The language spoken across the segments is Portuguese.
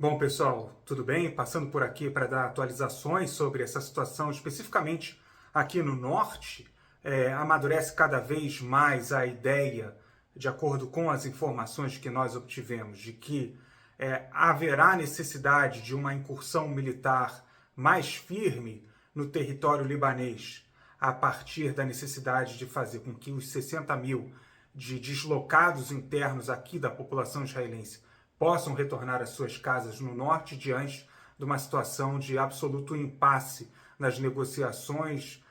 Bom, pessoal, tudo bem? Passando por aqui para dar atualizações sobre essa situação, especificamente aqui no norte. Amadurece cada vez mais a ideia, de acordo com as informações que nós obtivemos, de que haverá necessidade de uma incursão militar mais firme no território libanês, a partir da necessidade de fazer com que os 60 mil de deslocados internos aqui da população israelense possam retornar às suas casas no norte diante de uma situação de absoluto impasse nas negociações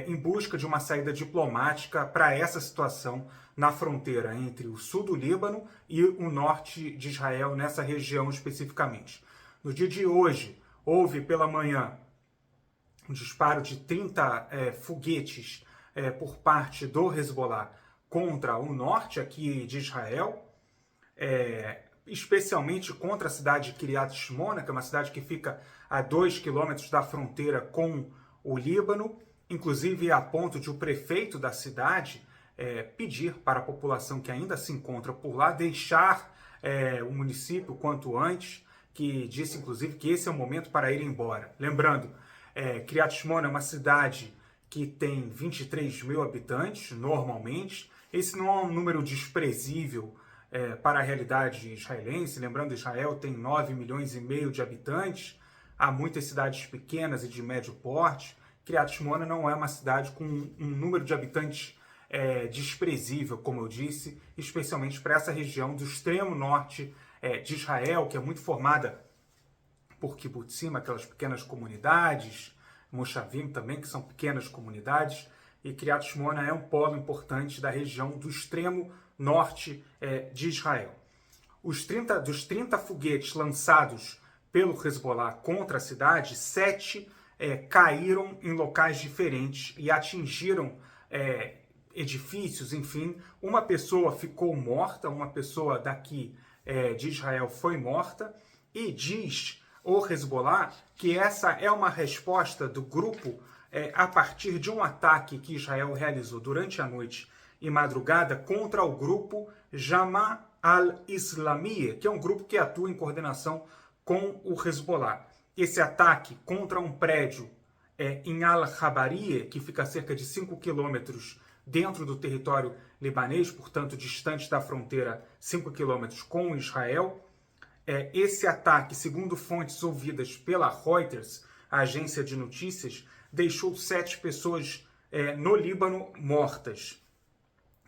em busca de uma saída diplomática para essa situação na fronteira entre o sul do Líbano e o norte de Israel, nessa região especificamente. No dia de hoje, houve pela manhã um disparo de 30 foguetes por parte do Hezbollah contra o norte aqui de Israel, especialmente contra a cidade de Kiryat Shmona, que é uma cidade que fica a 2 quilômetros da fronteira com o Líbano, inclusive a ponto de o prefeito da cidade pedir para a população que ainda se encontra por lá deixar o município quanto antes, que disse inclusive que esse é o momento para ir embora. Lembrando, Kiryat Shmona é uma cidade que tem 23 mil habitantes normalmente. Esse não é um número desprezível para a realidade israelense. Lembrando, Israel tem 9 milhões e meio de habitantes, há muitas cidades pequenas e de médio porte. Kiryat Shmona não é uma cidade com um número de habitantes desprezível, como eu disse, especialmente para essa região do extremo norte de Israel, que é muito formada por kibbutzim, aquelas pequenas comunidades, moshavim também, que são pequenas comunidades, e Kiryat Shmona é um polo importante da região do extremo norte de Israel. Dos 30 foguetes lançados pelo Hezbollah contra a cidade, 7 caíram em locais diferentes e atingiram edifícios, enfim. Uma pessoa ficou morta, uma pessoa daqui de Israel foi morta, e diz o Hezbollah que essa é uma resposta do grupo a partir de um ataque que Israel realizou durante a noite e madrugada contra o grupo Jama al-Islamiyah, que é um grupo que atua em coordenação com o Hezbollah. Esse ataque contra um prédio em Al-Khabariyah, que fica a cerca de 5 quilômetros dentro do território libanês, portanto distante da fronteira 5 quilômetros com Israel. Esse ataque, segundo fontes ouvidas pela Reuters, a agência de notícias, deixou 7 pessoas no Líbano mortas.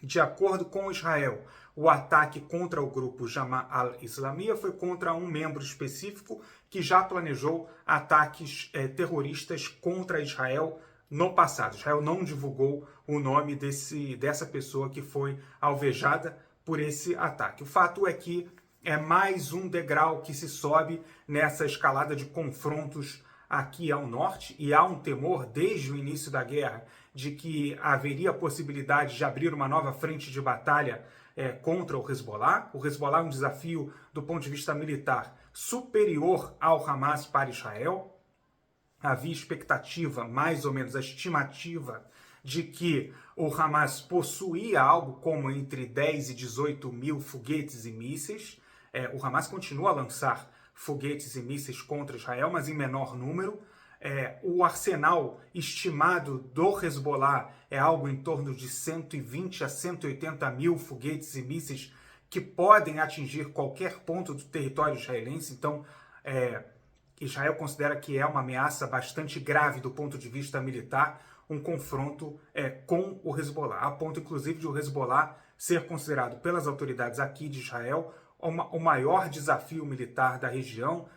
De acordo com Israel, o ataque contra o grupo Jama al-Islamiyah foi contra um membro específico que já planejou ataques terroristas contra Israel no passado. Israel não divulgou o nome dessa pessoa que foi alvejada por esse ataque. O fato é que é mais um degrau que se sobe nessa escalada de confrontos aqui ao norte, e há um temor desde o início da guerra de que haveria a possibilidade de abrir uma nova frente de batalha contra o Hezbollah. O Hezbollah é um desafio do ponto de vista militar superior ao Hamas para Israel. Havia expectativa, mais ou menos a estimativa, de que o Hamas possuía algo como entre 10 e 18 mil foguetes e mísseis. O Hamas continua a lançar foguetes e mísseis contra Israel, mas em menor número. O arsenal estimado do Hezbollah é algo em torno de 120 a 180 mil foguetes e mísseis que podem atingir qualquer ponto do território israelense. Então, Israel considera que é uma ameaça bastante grave do ponto de vista militar, um confronto com o Hezbollah, a ponto inclusive de o Hezbollah ser considerado pelas autoridades aqui de Israel o maior desafio militar da região,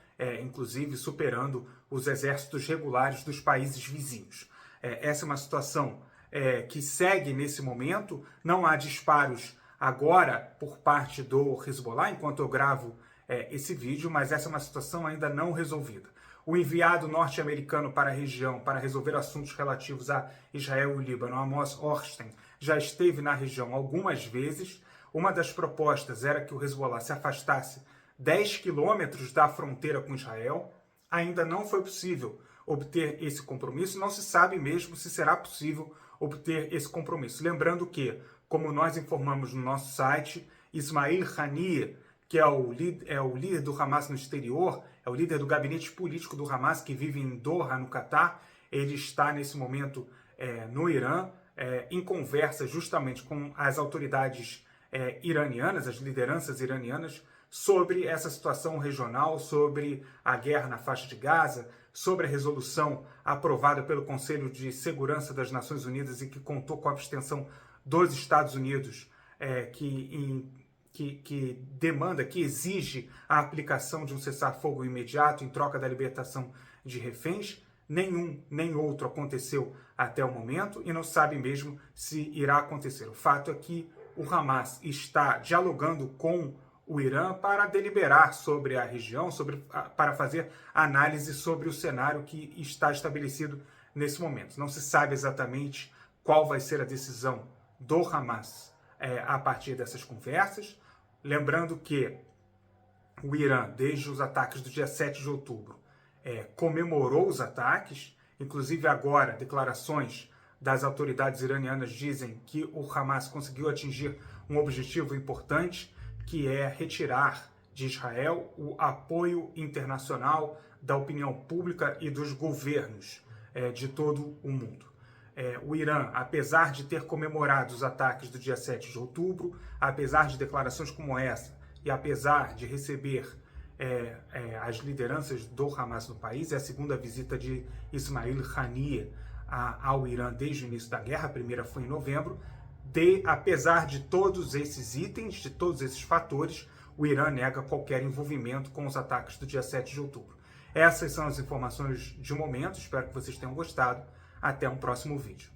inclusive superando os exércitos regulares dos países vizinhos. Essa é uma situação que segue nesse momento. Não há disparos agora por parte do Hezbollah, enquanto eu gravo esse vídeo, mas essa é uma situação ainda não resolvida. O enviado norte-americano para a região para resolver assuntos relativos a Israel e o Líbano, Amos Hochstein, já esteve na região algumas vezes. Uma das propostas era que o Hezbollah se afastasse 10 quilômetros da fronteira com Israel. Ainda não foi possível obter esse compromisso, não se sabe mesmo se será possível obter esse compromisso. Lembrando que, como nós informamos no nosso site, Ismail Haniyeh, que é o líder do Hamas no exterior, é o líder do gabinete político do Hamas, que vive em Doha, no Catar. Ele está, nesse momento, no Irã, em conversa justamente com as autoridades iranianas, as lideranças iranianas, sobre essa situação regional, sobre a guerra na faixa de Gaza, sobre a resolução aprovada pelo Conselho de Segurança das Nações Unidas e que contou com a abstenção dos Estados Unidos, que demanda, que exige a aplicação de um cessar-fogo imediato em troca da libertação de reféns. Nenhum nem outro aconteceu até o momento e não sabe mesmo se irá acontecer. O fato é que o Hamas está dialogando com o Irã para deliberar sobre a região, para fazer análise sobre o cenário que está estabelecido nesse momento. Não se sabe exatamente qual vai ser a decisão do Hamas a partir dessas conversas. Lembrando que o Irã, desde os ataques do dia 7 de outubro, comemorou os ataques. Inclusive agora, declarações das autoridades iranianas dizem que o Hamas conseguiu atingir um objetivo importante, que é retirar de Israel o apoio internacional da opinião pública e dos governos de todo o mundo. O Irã, apesar de ter comemorado os ataques do dia 7 de outubro, apesar de declarações como essa, e apesar de receber as lideranças do Hamas no país, é a segunda visita de Ismail Haniyeh ao Irã desde o início da guerra, a primeira foi em novembro. Apesar de todos esses itens, de todos esses fatores, o Irã nega qualquer envolvimento com os ataques do dia 7 de outubro. Essas são as informações de momento, espero que vocês tenham gostado. Até um próximo vídeo.